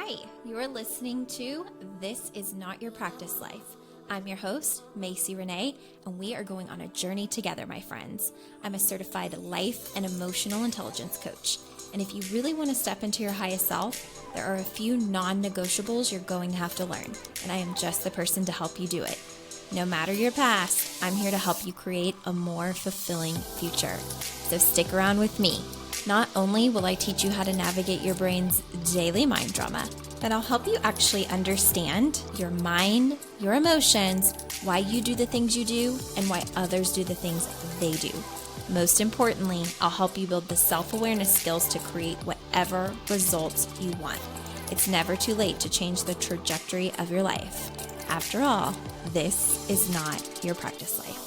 Hi, you are listening to This Is Not Your Practice Life. I'm your host, Macy Renee, and we are going on a journey together, my friends. I'm a certified life and emotional intelligence coach. And if you really want to step into your highest self, there are a few non-negotiables you're going to have to learn, and I am just the person to help you do it. No matter your past, I'm here to help you create a more fulfilling future. So stick around with me. Not only will I teach you how to navigate your brain's daily mind drama, but I'll help you actually understand your mind, your emotions, why you do the things you do, and why others do the things they do. Most importantly, I'll help you build the self-awareness skills to create whatever results you want. It's never too late to change the trajectory of your life. After all, this is not your practice life.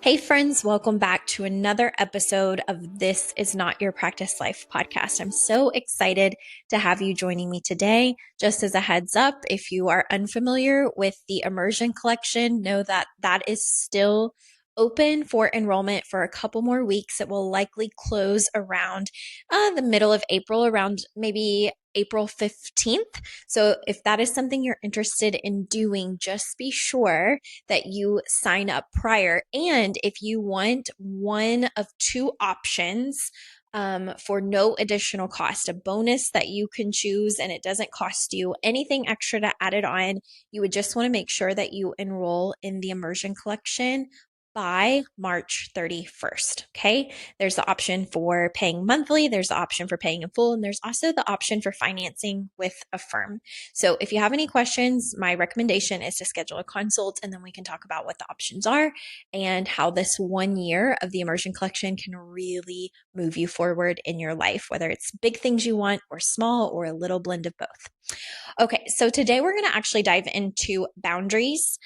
Hey friends, welcome back to another episode of This Is Not Your Practice Life podcast. I'm so excited to have you joining me today. Just as a heads up, if you are unfamiliar with the Immersion Collection, know that that is still open for enrollment for a couple more weeks. It will likely close around the middle of April, around maybe April 15th. So if that is something you're interested in doing, just be sure that you sign up prior. And if you want one of two options for no additional cost, a bonus that you can choose and it doesn't cost you anything extra to add it on, you would just want to make sure that you enroll in the Immersion Collection by March 31st. Okay. There's the option for paying monthly. There's the option for paying in full. And there's also the option for financing with Affirm. So if you have any questions, my recommendation is to schedule a consult and then we can talk about what the options are and how this 1 year of the Immersion Collection can really move you forward in your life, whether it's big things you want or small or a little blend of both. Okay. So today we're going to actually dive into boundaries.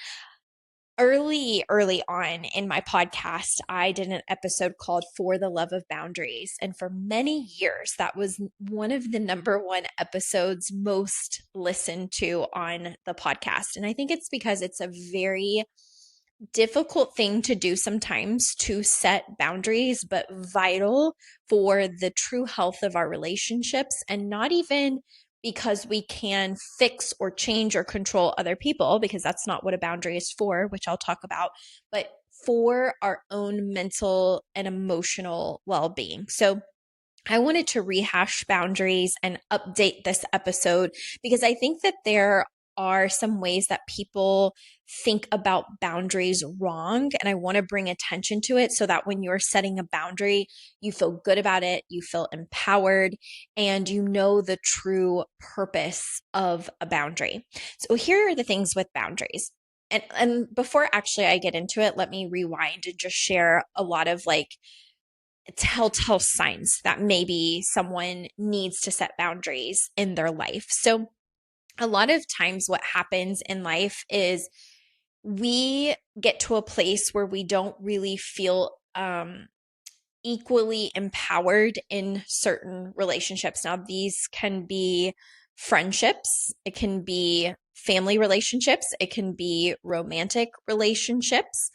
Early on in my podcast, I did an episode called For the Love of Boundaries. And for many years, that was one of the number one episodes most listened to on the podcast. And I think it's because it's a very difficult thing to do sometimes to set boundaries, but vital for the true health of our relationships, and not even because we can fix or change or control other people, because that's not what a boundary is for, which I'll talk about, but for our own mental and emotional well-being. So I wanted to rehash boundaries and update this episode because I think that there are some ways that people think about boundaries wrong. And I want to bring attention to it so that when you're setting a boundary, you feel good about it, you feel empowered, and you know the true purpose of a boundary. So here are the things with boundaries. And before actually I get into it, let me rewind and just share a lot of telltale signs that maybe someone needs to set boundaries in their life. So a lot of times what happens in life is we get to a place where we don't really feel equally empowered in certain relationships. Now, these can be friendships, it can be family relationships, it can be romantic relationships.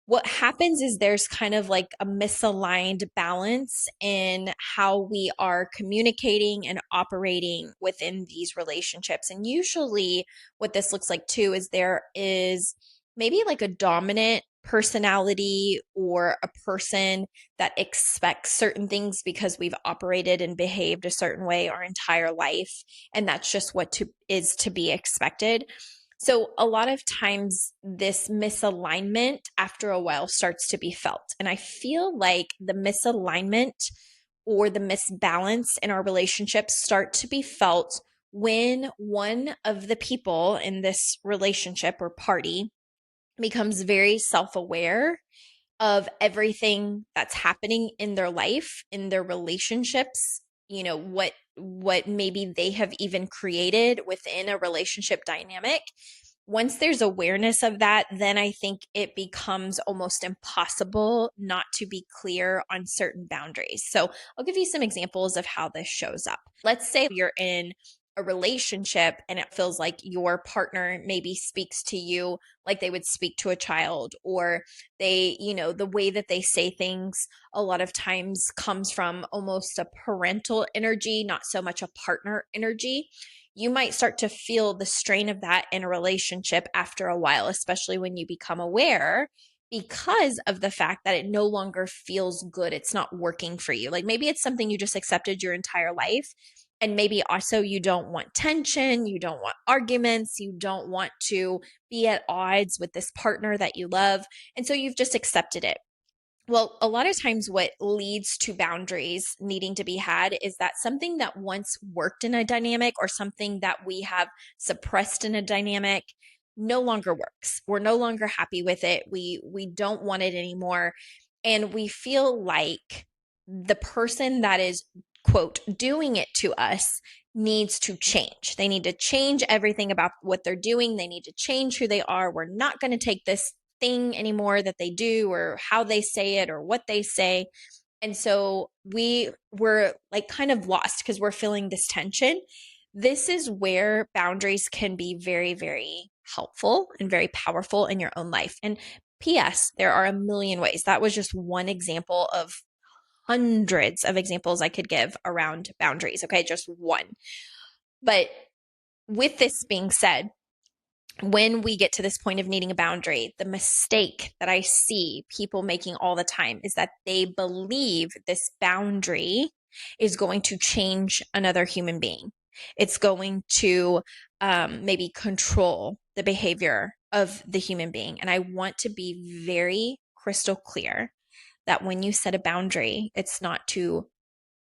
What happens is there's kind of like a misaligned balance in how we are communicating and operating within these relationships. And usually what this looks like too is there is maybe like a dominant personality or a person that expects certain things because we've operated and behaved a certain way our entire life. And that's just what is to be expected. So a lot of times this misalignment after a while starts to be felt. And I feel like the misalignment or the misbalance in our relationships start to be felt when one of the people in this relationship or party becomes very self-aware of everything that's happening in their life, in their relationships, what maybe they have even created within a relationship dynamic. Once there's awareness of that, then I think it becomes almost impossible not to be clear on certain boundaries. So I'll give you some examples of how this shows up. Let's say you're in a relationship and it feels like your partner maybe speaks to you like they would speak to a child, or they, the way that they say things a lot of times comes from almost a parental energy, not so much a partner energy. You might start to feel the strain of that in a relationship after a while, especially when you become aware, because of the fact that it no longer feels good. It's not working for you. Like maybe it's something you just accepted your entire life. And maybe also you don't want tension, you don't want arguments, you don't want to be at odds with this partner that you love. And so you've just accepted it. Well, a lot of times what leads to boundaries needing to be had is that something that once worked in a dynamic or something that we have suppressed in a dynamic no longer works. We're no longer happy with it. We don't want it anymore. And we feel like the person that is, quote, doing it to us needs to change. They need to change everything about what they're doing. They need to change who they are. We're not going to take this thing anymore that they do or how they say it or what they say. And so we're like kind of lost because we're feeling this tension. This is where boundaries can be very, very helpful and very powerful in your own life. And P.S., there are a million ways. That was just one example of hundreds of examples I could give around boundaries. Okay, just one. But with this being said, when we get to this point of needing a boundary, the mistake that I see people making all the time is that they believe this boundary is going to change another human being. It's going to maybe control the behavior of the human being. And I want to be very crystal clear that when you set a boundary, it's not to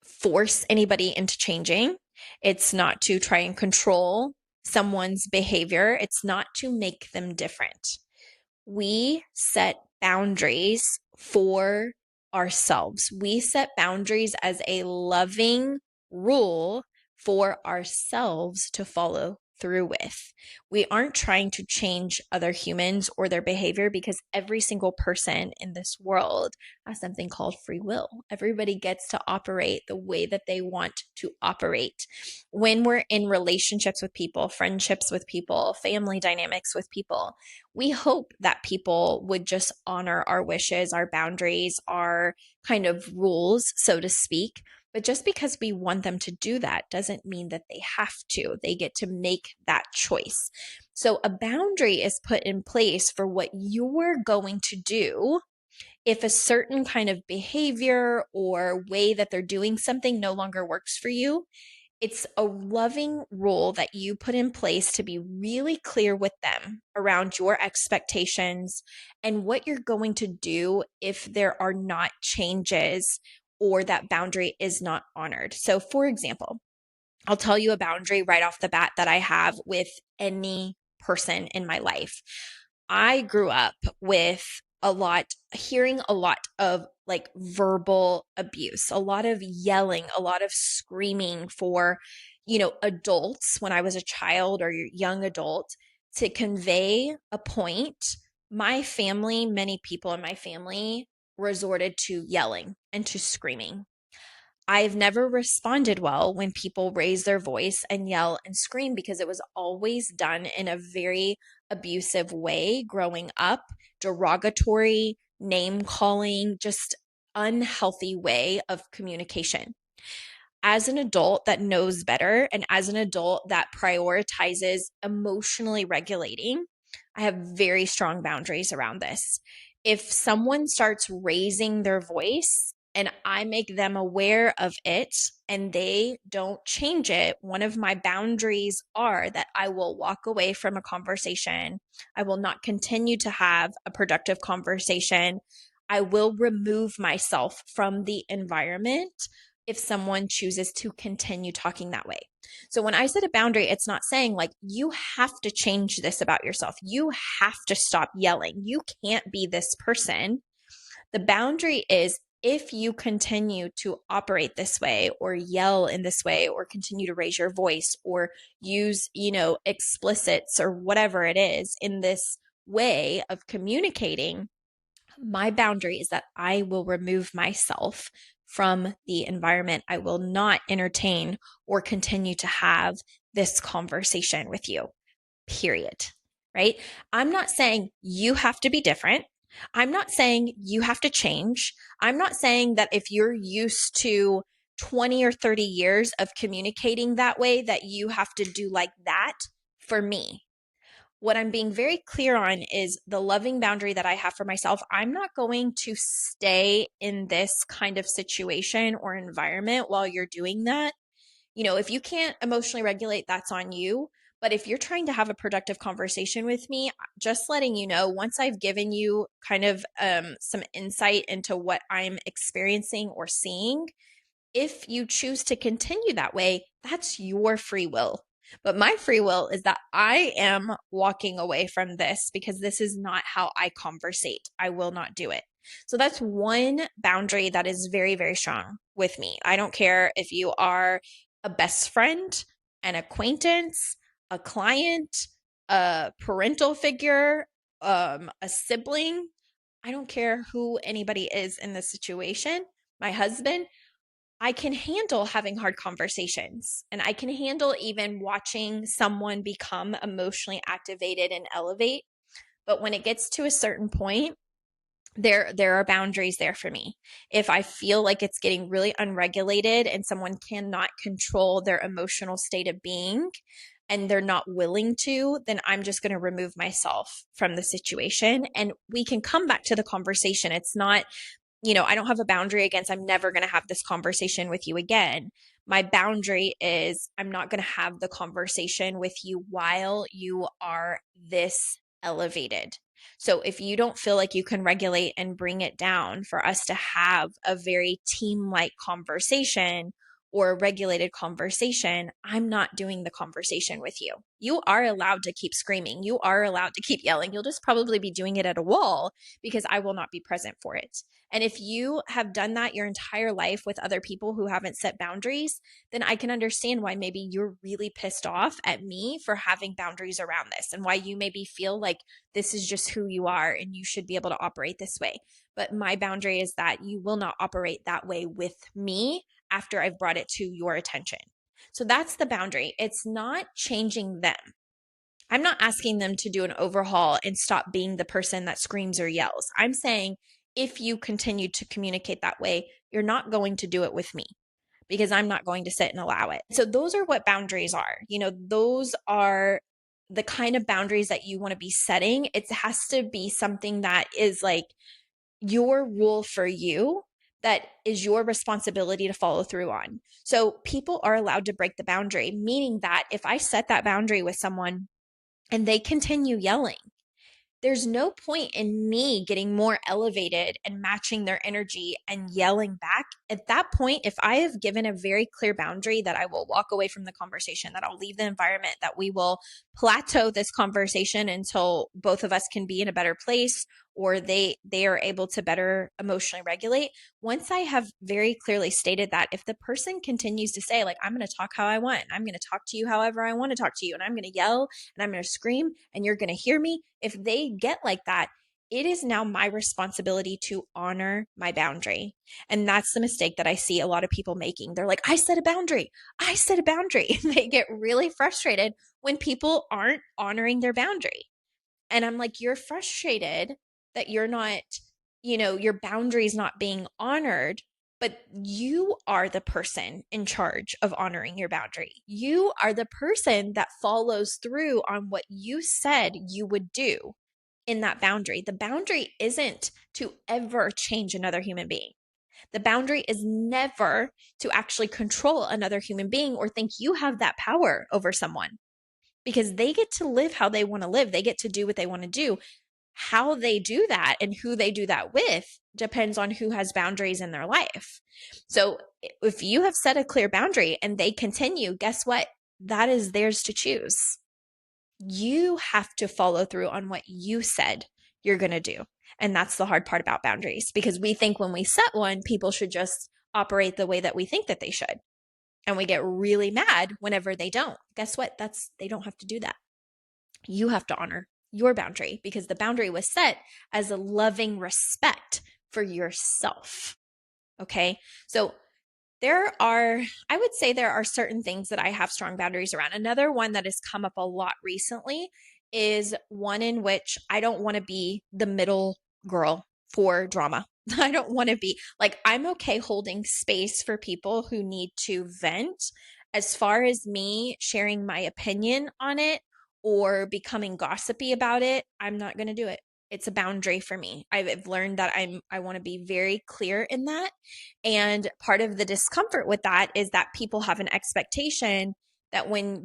force anybody into changing. It's not to try and control someone's behavior. It's not to make them different. We set boundaries for ourselves. We set boundaries as a loving rule for ourselves to follow through with. We aren't trying to change other humans or their behavior because every single person in this world has something called free will. Everybody gets to operate the way that they want to operate. When we're in relationships with people, friendships with people, family dynamics with people, we hope that people would just honor our wishes, our boundaries, our kind of rules, so to speak. But just because we want them to do that doesn't mean that they have to. They get to make that choice. So a boundary is put in place for what you're going to do if a certain kind of behavior or way that they're doing something no longer works for you. It's a loving rule that you put in place to be really clear with them around your expectations and what you're going to do if there are not changes or that boundary is not honored. So, for example, I'll tell you a boundary right off the bat that I have with any person in my life. I grew up with hearing a lot of like verbal abuse, a lot of yelling, a lot of screaming for, adults when I was a child or young adult to convey a point. My family, many people in my family resorted to yelling and to screaming. I've never responded well when people raise their voice and yell and scream because it was always done in a very abusive way growing up, derogatory, name calling, just unhealthy way of communication. As an adult that knows better and as an adult that prioritizes emotionally regulating, I have very strong boundaries around this. If someone starts raising their voice and I make them aware of it and they don't change it, one of my boundaries are that I will walk away from a conversation. I will not continue to have a productive conversation. I will remove myself from the environment if someone chooses to continue talking that way. So when I set a boundary, it's not saying like, you have to change this about yourself. You have to stop yelling. You can't be this person. The boundary is if you continue to operate this way or yell in this way or continue to raise your voice or use, explicits or whatever it is in this way of communicating, my boundary is that I will remove myself from the environment. I will not entertain or continue to have this conversation with you, period. Right? I'm not saying you have to be different. I'm not saying you have to change. I'm not saying that if you're used to 20 or 30 years of communicating that way, that you have to do like that for me. What I'm being very clear on is the loving boundary that I have for myself. I'm not going to stay in this kind of situation or environment while you're doing that. If you can't emotionally regulate, that's on you. But if you're trying to have a productive conversation with me, just letting you know, once I've given you kind of some insight into what I'm experiencing or seeing, if you choose to continue that way, that's your free will. But my free will is that I am walking away from this because this is not how I conversate. I will not do it. So that's one boundary that is very, very strong with me. I don't care if you are a best friend, an acquaintance, a client, a parental figure, a sibling. I don't care who anybody is in this situation. My husband, I can handle having hard conversations, and I can handle even watching someone become emotionally activated and elevate. But when it gets to a certain point, there are boundaries there for me. If I feel like it's getting really unregulated and someone cannot control their emotional state of being and they're not willing to, then I'm just going to remove myself from the situation and we can come back to the conversation. It's not, I don't have a boundary against, I'm never going to have this conversation with you again. My boundary is I'm not going to have the conversation with you while you are this elevated. So if you don't feel like you can regulate and bring it down for us to have a very team-like conversation or a regulated conversation, I'm not doing the conversation with you. You are allowed to keep screaming. You are allowed to keep yelling. You'll just probably be doing it at a wall because I will not be present for it. And if you have done that your entire life with other people who haven't set boundaries, then I can understand why maybe you're really pissed off at me for having boundaries around this and why you maybe feel like this is just who you are and you should be able to operate this way. But my boundary is that you will not operate that way with me after I've brought it to your attention. So that's the boundary. It's not changing them. I'm not asking them to do an overhaul and stop being the person that screams or yells. I'm saying if you continue to communicate that way, you're not going to do it with me because I'm not going to sit and allow it. So those are what boundaries are. Those are the kind of boundaries that you want to be setting. It has to be something that is like your rule for you, that is your responsibility to follow through on. So people are allowed to break the boundary, meaning that if I set that boundary with someone and they continue yelling, there's no point in me getting more elevated and matching their energy and yelling back. At that point, if I have given a very clear boundary that I will walk away from the conversation, that I'll leave the environment, that we will plateau this conversation until both of us can be in a better place or they are able to better emotionally regulate. Once I have very clearly stated that, if the person continues to say, like, I'm going to talk how I want, I'm going to talk to you however I want to talk to you, and I'm going to yell and I'm going to scream and you're going to hear me, if they get like that, it is now my responsibility to honor my boundary. And that's the mistake that I see a lot of people making. They're like, I set a boundary. I set a boundary. They get really frustrated when people aren't honoring their boundary. And I'm like, you're frustrated that you're not, your boundaries not being honored, but you are the person in charge of honoring your boundary. You are the person that follows through on what you said you would do in that boundary. The boundary isn't to ever change another human being. The boundary is never to actually control another human being or think you have that power over someone, because they get to live how they want to live. They get to do what they want to do. How they do that and who they do that with depends on who has boundaries in their life. So if you have set a clear boundary and they continue, guess what? That is theirs to choose. You have to follow through on what you said you're going to do. And that's the hard part about boundaries, because we think when we set one, people should just operate the way that we think that they should. And we get really mad whenever they don't. Guess what? They don't have to do that. You have to honor your boundary, because the boundary was set as a loving respect for yourself. Okay. So I would say there are certain things that I have strong boundaries around. Another one that has come up a lot recently is one in which I don't want to be the middle girl for drama. I don't want to be like, I'm okay holding space for people who need to vent. As far as me sharing my opinion on it or becoming gossipy about it, I'm not going to do it. It's a boundary for me. I've learned that I want to be very clear in that. And part of the discomfort with that is that people have an expectation that when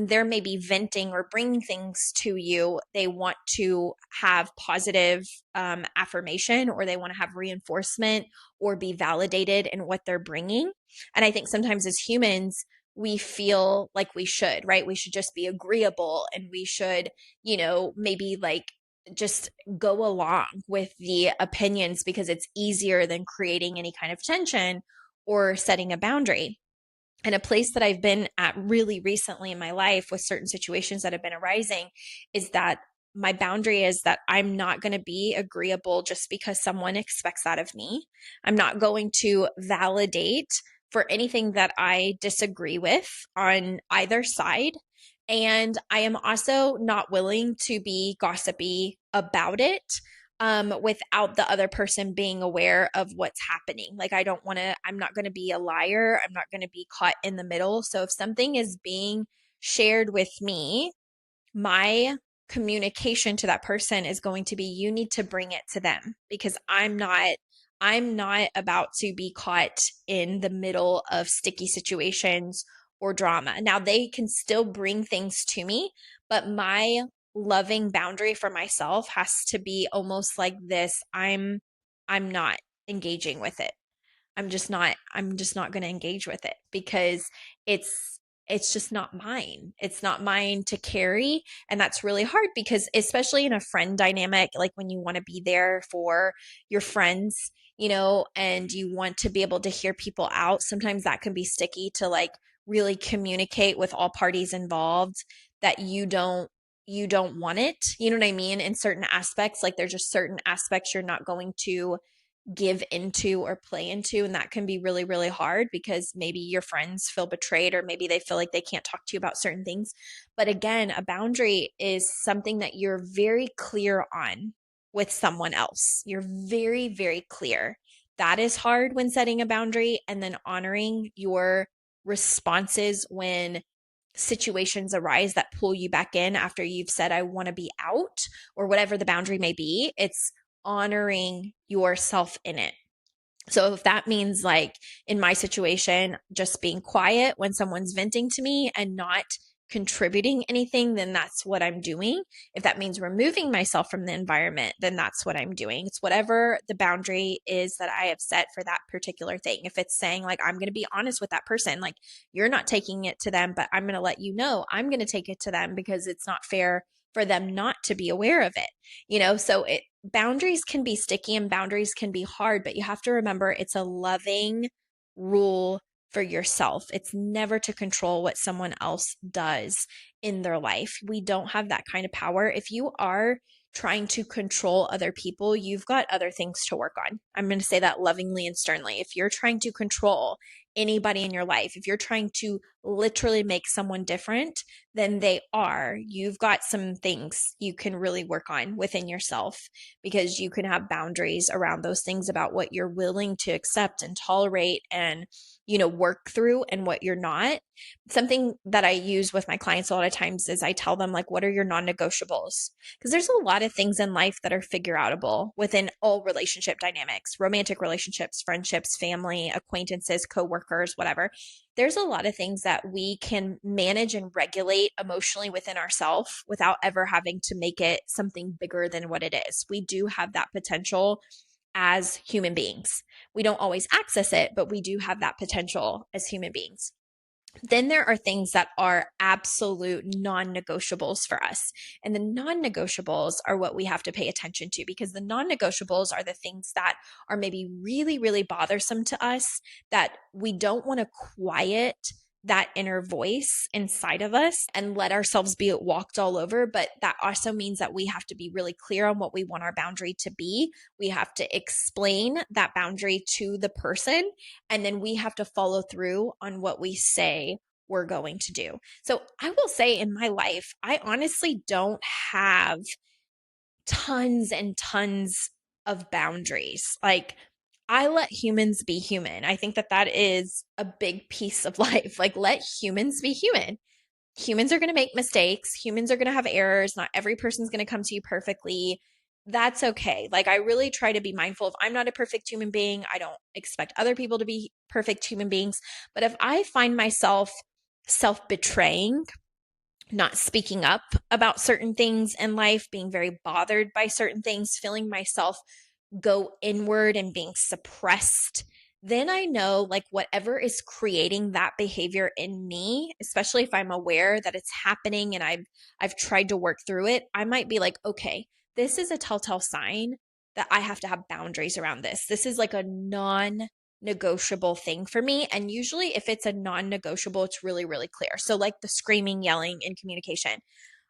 they're maybe venting or bringing things to you, they want to have positive affirmation, or they want to have reinforcement or be validated in what they're bringing. And I think sometimes as humans, we feel like we should, right? We should just be agreeable, and we should, maybe like just go along with the opinions because it's easier than creating any kind of tension or setting a boundary. And a place that I've been at really recently in my life with certain situations that have been arising is that my boundary is that I'm not going to be agreeable just because someone expects that of me. I'm not going to validate for anything that I disagree with on either side. And I am also not willing to be gossipy about it without the other person being aware of what's happening. Like, I'm not going to be a liar. I'm not going to be caught in the middle. So if something is being shared with me, my communication to that person is going to be, you need to bring it to them, because I'm not about to be caught in the middle of sticky situations or drama. Now, they can still bring things to me, but my loving boundary for myself has to be almost like this. I'm not engaging with it. I'm just not going to engage with it because it's just not mine. It's not mine to carry. And that's really hard because, especially in a friend dynamic, like when you want to be there for your friends, and you want to be able to hear people out, sometimes that can be sticky to like really communicate with all parties involved that you don't want it. You know what I mean? In certain aspects, like there's just certain aspects you're not going to give into or play into. And that can be really, really hard because maybe your friends feel betrayed, or maybe they feel like they can't talk to you about certain things. But again, a boundary is something that you're very clear on with someone else. You're very, very clear. That is hard when setting a boundary, and then honoring your responses when situations arise that pull you back in after you've said, I want to be out, or whatever the boundary may be. It's honoring yourself in it. So if that means, like in my situation, just being quiet when someone's venting to me and not contributing anything, then that's what I'm doing. If that means removing myself from the environment, then that's what I'm doing. It's whatever the boundary is that I have set for that particular thing. If it's saying like, I'm going to be honest with that person, like you're not taking it to them, but I'm going to let you know I'm going to take it to them because it's not fair for them not to be aware of it. So boundaries can be sticky and boundaries can be hard, but you have to remember it's a loving rule for yourself. It's never to control what someone else does in their life. We don't have that kind of power. If you are trying to control other people, you've got other things to work on. I'm going to say that lovingly and sternly. If you're trying to control anybody in your life, if you're trying to literally make someone different than they are, you've got some things you can really work on within yourself, because you can have boundaries around those things about what you're willing to accept and tolerate and work through, and what you're not. Something that I use with my clients a lot of times is I tell them, like, what are your non-negotiables? Because there's a lot of things in life that are figure outable within all relationship dynamics, romantic relationships, friendships, family, acquaintances, coworkers, whatever. There's a lot of things that we can manage and regulate emotionally within ourselves without ever having to make it something bigger than what it is. We do have that potential as human beings. We don't always access it, but we do have that potential as human beings. Then there are things that are absolute non-negotiables for us. And the non-negotiables are what we have to pay attention to, because the non-negotiables are the things that are maybe really, really bothersome to us, that we don't want to quiet that inner voice inside of us and let ourselves be walked all over. But that also means that we have to be really clear on what we want our boundary to be. We have to explain that boundary to the person, and then we have to follow through on what we say we're going to do. So I will say in my life, I honestly don't have tons and tons of boundaries. Like, I let humans be human. I think that that is a big piece of life. Like, let humans be human. Humans are going to make mistakes. Humans are going to have errors. Not every person's going to come to you perfectly. That's okay. Like, I really try to be mindful of I'm not a perfect human being. I don't expect other people to be perfect human beings. But if I find myself self betraying, not speaking up about certain things in life, being very bothered by certain things, feeling myself go inward and being suppressed, then I know like whatever is creating that behavior in me, especially if I'm aware that it's happening and I've tried to work through it, I might be like, okay, this is a telltale sign that I have to have boundaries around this. This is like a non-negotiable thing for me. And usually if it's a non-negotiable, it's really, really clear. So like the screaming, yelling in communication,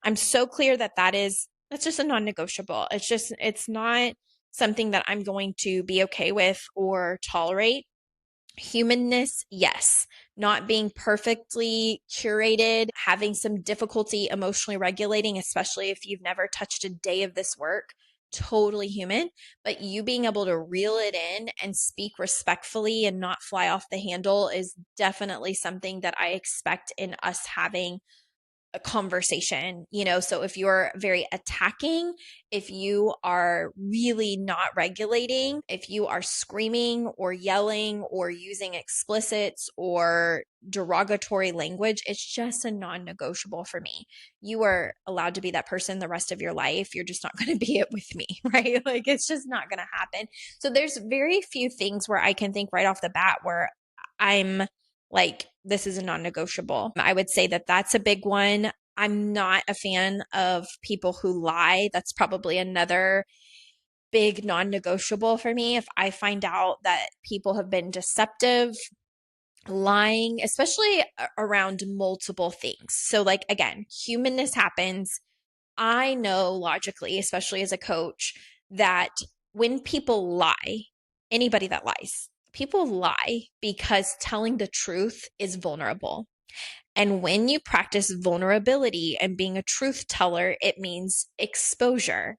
I'm so clear that that's just a non-negotiable. It's not something that I'm going to be okay with or tolerate. Humanness, yes. Not being perfectly curated, having some difficulty emotionally regulating, especially if you've never touched a day of this work, totally human. But you being able to reel it in and speak respectfully and not fly off the handle is definitely something that I expect in us having a conversation, so if you're very attacking, if you are really not regulating, if you are screaming or yelling or using explicits or derogatory language, it's just a non-negotiable for me. You are allowed to be that person the rest of your life. You're just not going to be it with me, right? Like, it's just not going to happen. So there's very few things where I can think right off the bat where I'm like, this is a non-negotiable. I would say that that's a big one. I'm not a fan of people who lie. That's probably another big non-negotiable for me. If I find out that people have been deceptive, lying, especially around multiple things. So like, again, humanness happens. I know logically, especially as a coach, that when people lie, anybody that lies, people lie because telling the truth is vulnerable. And when you practice vulnerability and being a truth teller, it means exposure.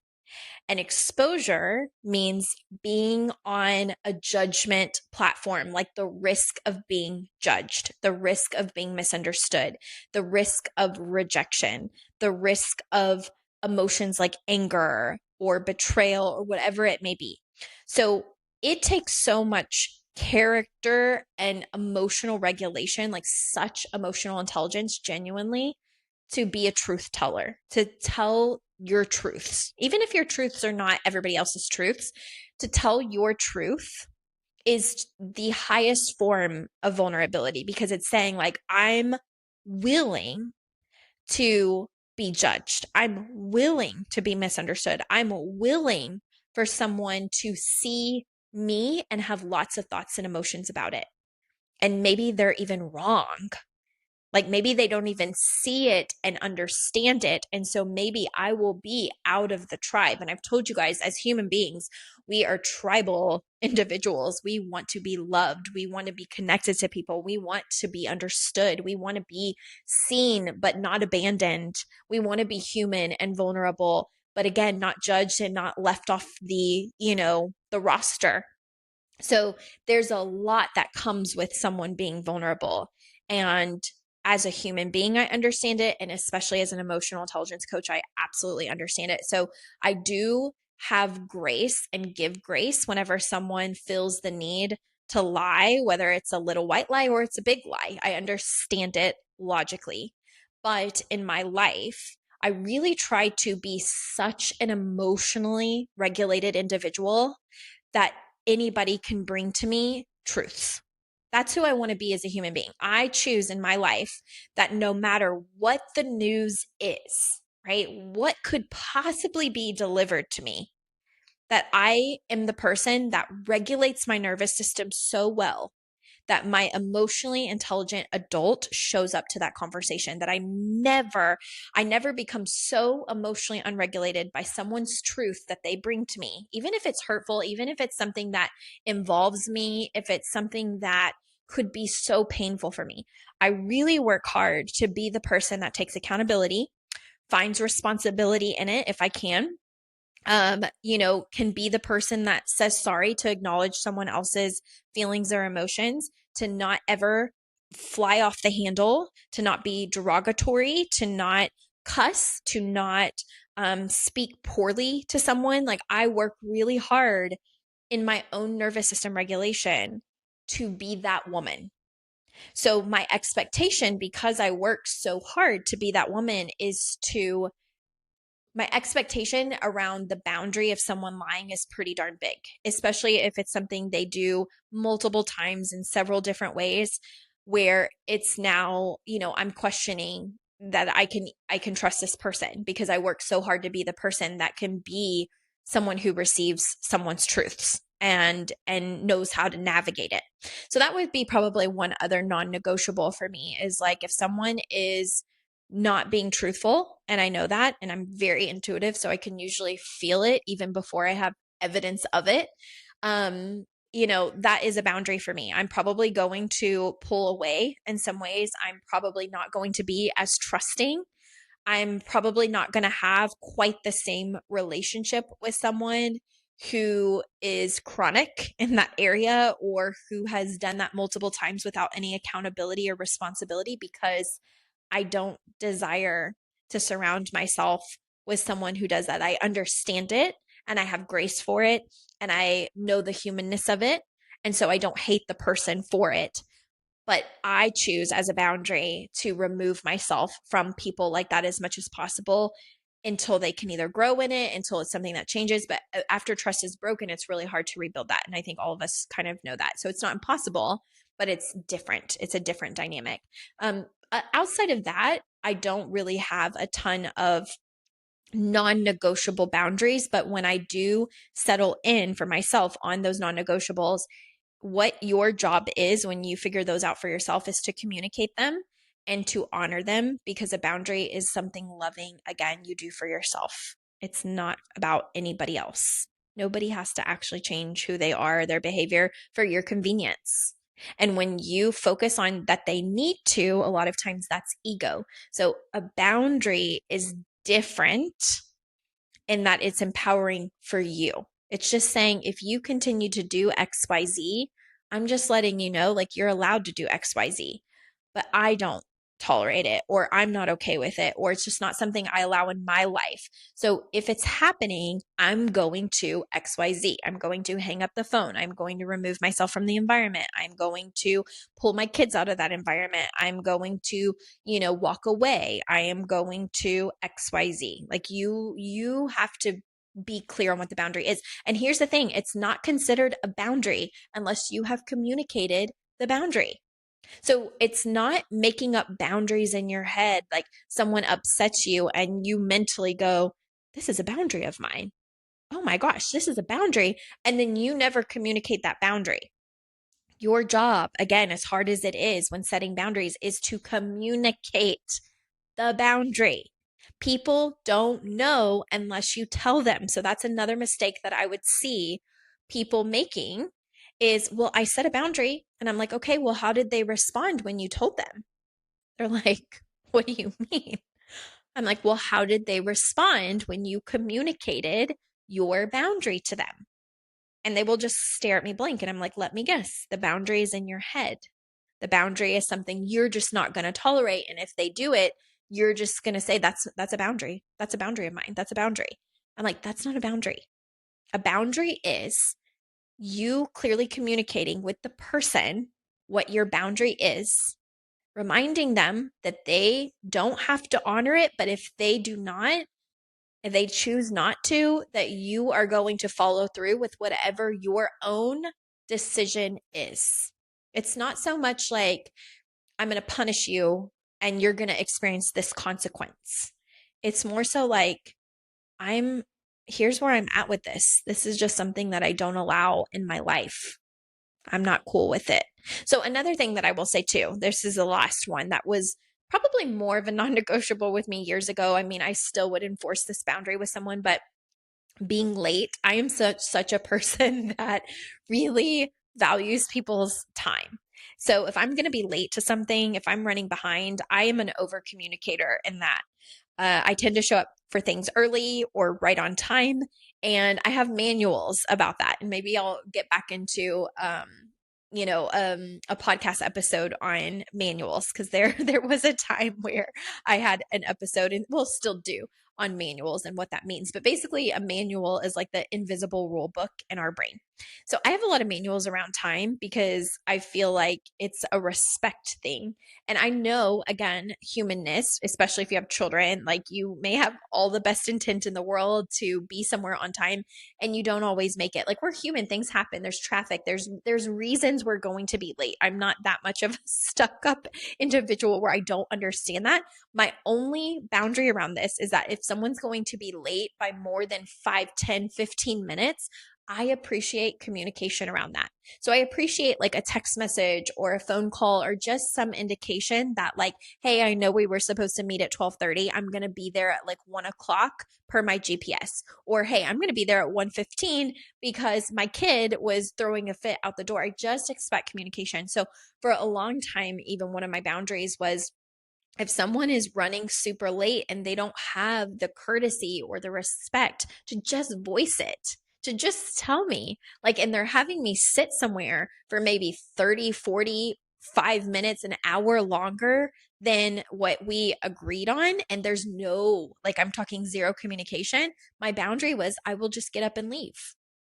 And exposure means being on a judgment platform, like the risk of being judged, the risk of being misunderstood, the risk of rejection, the risk of emotions like anger or betrayal or whatever it may be. So it takes so much character and emotional regulation, like such emotional intelligence, genuinely, to be a truth teller, to tell your truths, even if your truths are not everybody else's truths. To tell your truth is the highest form of vulnerability, because it's saying like, I'm willing to be judged. I'm willing to be misunderstood. I'm willing for someone to see me and have lots of thoughts and emotions about it. And maybe they're even wrong. Like, maybe they don't even see it and understand it. And so maybe I will be out of the tribe. And I've told you guys, as human beings, we are tribal individuals. We want to be loved. We want to be connected to people. We want to be understood. We want to be seen, but not abandoned. We want to be human and vulnerable, but again, not judged and not left off the roster. So there's a lot that comes with someone being vulnerable. And as a human being, I understand it. And especially as an emotional intelligence coach, I absolutely understand it. So I do have grace and give grace whenever someone feels the need to lie, whether it's a little white lie or it's a big lie. I understand it logically. But in my life, I really try to be such an emotionally regulated individual that anybody can bring to me truths. That's who I want to be as a human being. I choose in my life that no matter what the news is, right, what could possibly be delivered to me, that I am the person that regulates my nervous system so well that my emotionally intelligent adult shows up to that conversation, that I never become so emotionally unregulated by someone's truth that they bring to me, even if it's hurtful, even if it's something that involves me, if it's something that could be so painful for me. I really work hard to be the person that takes accountability, finds responsibility in it if I can, can be the person that says sorry, to acknowledge someone else's feelings or emotions, to not ever fly off the handle, to not be derogatory, to not cuss, to not speak poorly to someone. Like, I work really hard in my own nervous system regulation to be that woman. So my expectation, because I work so hard to be that woman, is to my expectation around the boundary of someone lying is pretty darn big, especially if it's something they do multiple times in several different ways, where it's now, I'm questioning that I can trust this person, because I work so hard to be the person that can be someone who receives someone's truths and knows how to navigate it. So that would be probably one other non-negotiable for me, is like, if someone is not being truthful, and I know that, and I'm very intuitive, so I can usually feel it even before I have evidence of it. That is a boundary for me. I'm probably going to pull away in some ways. I'm probably not going to be as trusting. I'm probably not going to have quite the same relationship with someone who is chronic in that area, or who has done that multiple times without any accountability or responsibility, because I don't desire to surround myself with someone who does that. I understand it, and I have grace for it, and I know the humanness of it. And so I don't hate the person for it. But I choose as a boundary to remove myself from people like that as much as possible, until they can either grow in it, until it's something that changes. But after trust is broken, it's really hard to rebuild that. And I think all of us kind of know that. So it's not impossible, but it's different. It's a different dynamic. Outside of that, I don't really have a ton of non-negotiable boundaries. But when I do settle in for myself on those non-negotiables, what your job is when you figure those out for yourself is to communicate them and to honor them, because a boundary is something loving, again, you do for yourself. It's not about anybody else. Nobody has to actually change who they are, their behavior, for your convenience. And when you focus on that they need to, a lot of times that's ego. So a boundary is different in that it's empowering for you. It's just saying, if you continue to do XYZ, I'm just letting you know, like, you're allowed to do XYZ, but I don't tolerate it, or I'm not okay with it, or it's just not something I allow in my life. So if it's happening, I'm going to XYZ. I'm going to hang up the phone. I'm going to remove myself from the environment. I'm going to pull my kids out of that environment. I'm going to, walk away. I am going to XYZ. Like, you have to be clear on what the boundary is. And here's the thing, it's not considered a boundary unless you have communicated the boundary. So it's not making up boundaries in your head, like someone upsets you and you mentally go, this is a boundary of mine. Oh my gosh, this is a boundary. And then you never communicate that boundary. Your job, again, as hard as it is when setting boundaries, is to communicate the boundary. People don't know unless you tell them. So that's another mistake that I would see people making is, well, I set a boundary, and I'm like, okay, well, how did they respond when you told them? They're like, what do you mean? I'm like, well, how did they respond when you communicated your boundary to them? And they will just stare at me blank. And I'm like, let me guess, the boundary is in your head. The boundary is something you're just not going to tolerate. And if they do it, you're just going to say, that's a boundary. That's a boundary of mine. That's a boundary. I'm like, that's not a boundary. A boundary is you clearly communicating with the person what your boundary is, reminding them that they don't have to honor it, but if they do not, if they choose not to, that you are going to follow through with whatever your own decision is. It's not so much like, I'm going to punish you and you're going to experience this consequence. It's more so like, here's where I'm at with this. This is just something that I don't allow in my life. I'm not cool with it. So another thing that I will say too, this is the last one that was probably more of a non-negotiable with me years ago. I mean, I still would enforce this boundary with someone, but being late, I am such a person that really values people's time. So if I'm going to be late to something, if I'm running behind, I am an over communicator in that. I tend to show up for things early or right on time, and I have manuals about that. And maybe I'll get back into a podcast episode on manuals because there was a time where I had an episode, and will still do, on manuals and what that means. But basically, a manual is like the invisible rule book in our brain. So I have a lot of manuals around time because I feel like it's a respect thing. And I know, again, humanness, especially if you have children, like you may have all the best intent in the world to be somewhere on time and you don't always make it. Like we're human, things happen. There's traffic. There's reasons we're going to be late. I'm not that much of a stuck up individual where I don't understand that. My only boundary around this is that if someone's going to be late by more than 5, 10, 15 minutes, I appreciate communication around that. So I appreciate like a text message or a phone call or just some indication that like, hey, I know we were supposed to meet at 12:30. I'm going to be there at like 1 o'clock per my GPS. Or, hey, I'm going to be there at 1:15 because my kid was throwing a fit out the door. I just expect communication. So for a long time, even one of my boundaries was if someone is running super late and they don't have the courtesy or the respect to just voice it, to just tell me, like, and they're having me sit somewhere for maybe 30, 45 minutes, an hour longer than what we agreed on. And there's no, like, I'm talking zero communication. My boundary was I will just get up and leave.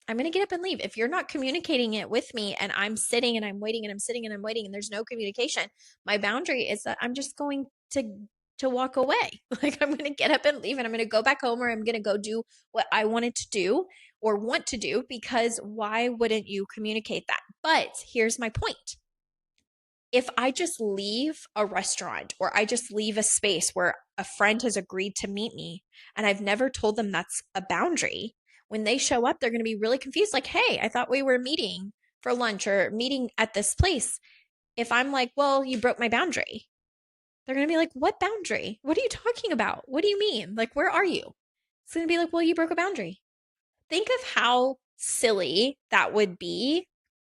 I'm going to get up and leave. If you're not communicating it with me and I'm sitting and I'm waiting and I'm sitting and I'm waiting and there's no communication, my boundary is that I'm just going to walk away. Like I'm going to get up and leave and I'm going to go back home or I'm going to go do what I wanted to do or want to do because why wouldn't you communicate that? But here's my point. If I just leave a restaurant or I just leave a space where a friend has agreed to meet me and I've never told them that's a boundary, when they show up, they're going to be really confused. Like, hey, I thought we were meeting for lunch or meeting at this place. If I'm like, well, you broke my boundary, they're going to be like, what boundary? What are you talking about? What do you mean? Like, where are you? It's going to be like, well, you broke a boundary. Think of how silly that would be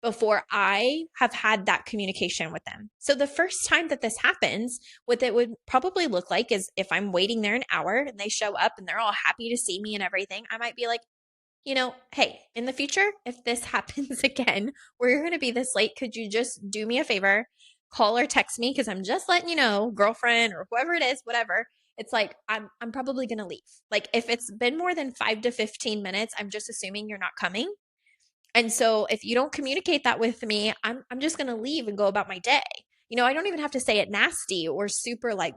before I have had that communication with them. So the first time that this happens, what it would probably look like is if I'm waiting there an hour and they show up and they're all happy to see me and everything, I might be like, hey, in the future, if this happens again, where you're going to be this late, could you just do me a favor, call or text me? Because I'm just letting you know, girlfriend or whoever it is, whatever. It's like, I'm probably going to leave. Like if it's been more than 5 to 15 minutes, I'm just assuming you're not coming. And so if you don't communicate that with me, I'm just going to leave and go about my day. I don't even have to say it nasty or super like,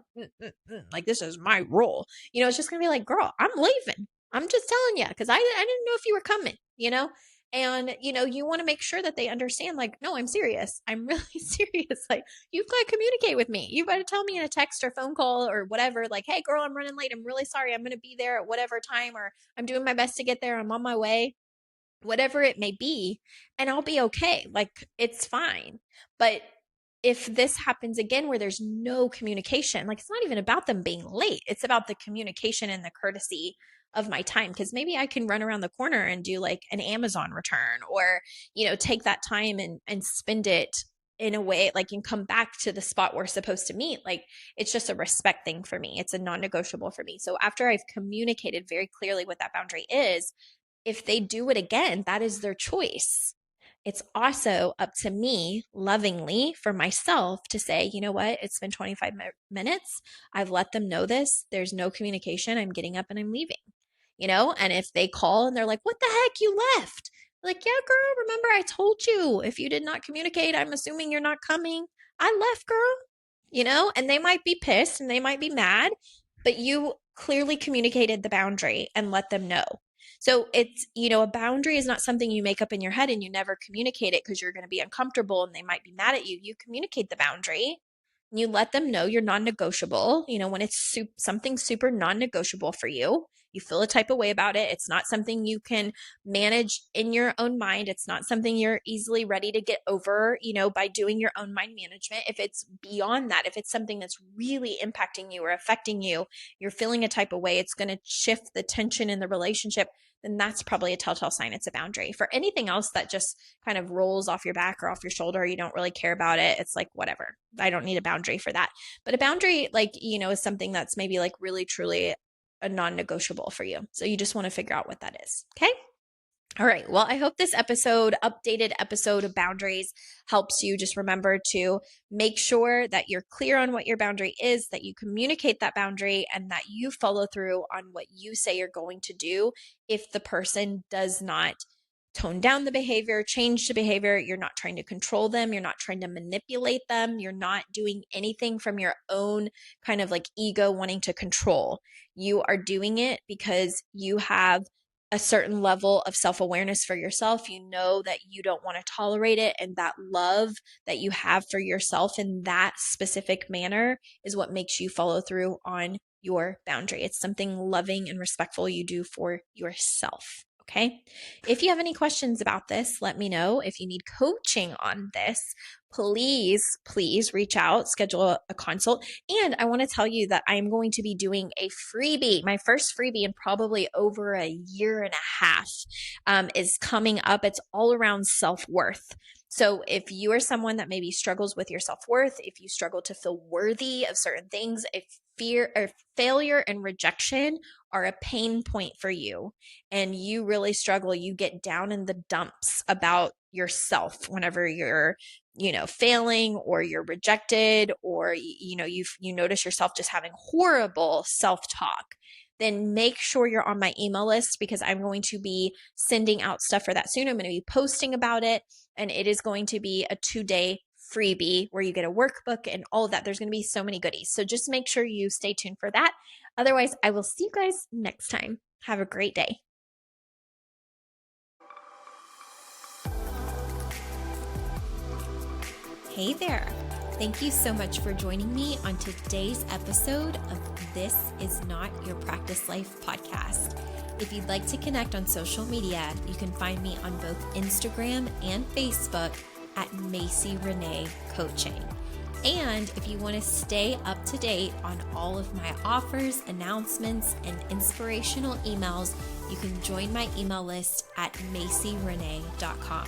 like this is my role. It's just going to be like, girl, I'm leaving. I'm just telling you because I didn't know if you were coming. And, you want to make sure that they understand, like, no, I'm serious. I'm really serious. Like, you've got to communicate with me. You've got to tell me in a text or phone call or whatever, like, hey, girl, I'm running late. I'm really sorry. I'm going to be there at whatever time, or I'm doing my best to get there. I'm on my way, whatever it may be, and I'll be okay. Like, it's fine. But if this happens again where there's no communication, like it's not even about them being late, it's about the communication and the courtesy of my time. Because maybe I can run around the corner and do like an Amazon return, or take that time and spend it in a way like and come back to the spot we're supposed to meet. Like it's just a respect thing for me. It's a non-negotiable for me. So after I've communicated very clearly what that boundary is, if they do it again, that is their choice. It's also up to me lovingly for myself to say, you know what, it's been 25 minutes. I've let them know this. There's no communication. I'm getting up and I'm leaving. And if they call and they're like, what the heck, you left? Like, yeah, girl, remember I told you if you did not communicate, I'm assuming you're not coming. I left, girl, and they might be pissed and they might be mad, but you clearly communicated the boundary and let them know. So it's, a boundary is not something you make up in your head and you never communicate it because you're going to be uncomfortable and they might be mad at you. You communicate the boundary. You let them know you're non-negotiable. When it's something super non-negotiable for you, you feel a type of way about it. It's not something you can manage in your own mind. It's not something you're easily ready to get over, by doing your own mind management. If it's beyond that, if it's something that's really impacting you or affecting you, you're feeling a type of way, it's going to shift the tension in the relationship, then that's probably a telltale sign it's a boundary. For anything else that just kind of rolls off your back or off your shoulder, you don't really care about it, it's like, whatever, I don't need a boundary for that. But a boundary, is something that's maybe really, truly a non-negotiable for you. So you just want to figure out what that is. Okay. All right. Well, I hope this updated episode of boundaries, helps you just remember to make sure that you're clear on what your boundary is, that you communicate that boundary, and that you follow through on what you say you're going to do. If the person does not tone down the behavior, change the behavior, you're not trying to control them, you're not trying to manipulate them, you're not doing anything from your own kind of ego wanting to control. You are doing it because you have a certain level of self-awareness for yourself. You know that you don't want to tolerate it, and that love that you have for yourself in that specific manner is what makes you follow through on your boundary. It's something loving and respectful you do for yourself. Okay. If you have any questions about this, let me know. If you need coaching on this, please reach out, schedule a consult. And I want to tell you that I'm going to be doing a freebie. My first freebie in probably over a year and a half is coming up. It's all around self-worth. So if you are someone that maybe struggles with your self-worth, if you struggle to feel worthy of certain things, if fear or failure and rejection are a pain point for you, and you really struggle, you get down in the dumps about yourself whenever you're failing, or you're rejected, or you notice yourself just having horrible self-talk, then make sure you're on my email list, because I'm going to be sending out stuff for that soon. I'm going to be posting about it, and it is going to be a 2-day freebie where you get a workbook and all of that. There's going to be so many goodies. So just make sure you stay tuned for that. Otherwise, I will see you guys next time. Have a great day. Hey there. Thank you so much for joining me on today's episode of This Is Not Your Practice Life podcast. If you'd like to connect on social media, you can find me on both Instagram and Facebook at Macy Renee Coaching. And if you want to stay up to date on all of my offers, announcements, and inspirational emails, you can join my email list at macyrenee.com.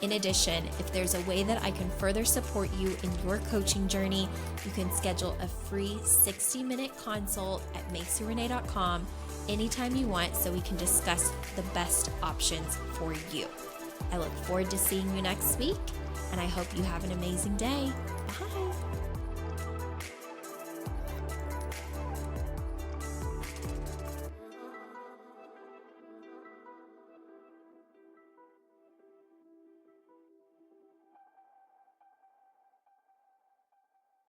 In addition, if there's a way that I can further support you in your coaching journey, you can schedule a free 60-minute consult at macyrenee.com anytime you want, so we can discuss the best options for you. I look forward to seeing you next week, and I hope you have an amazing day. Bye.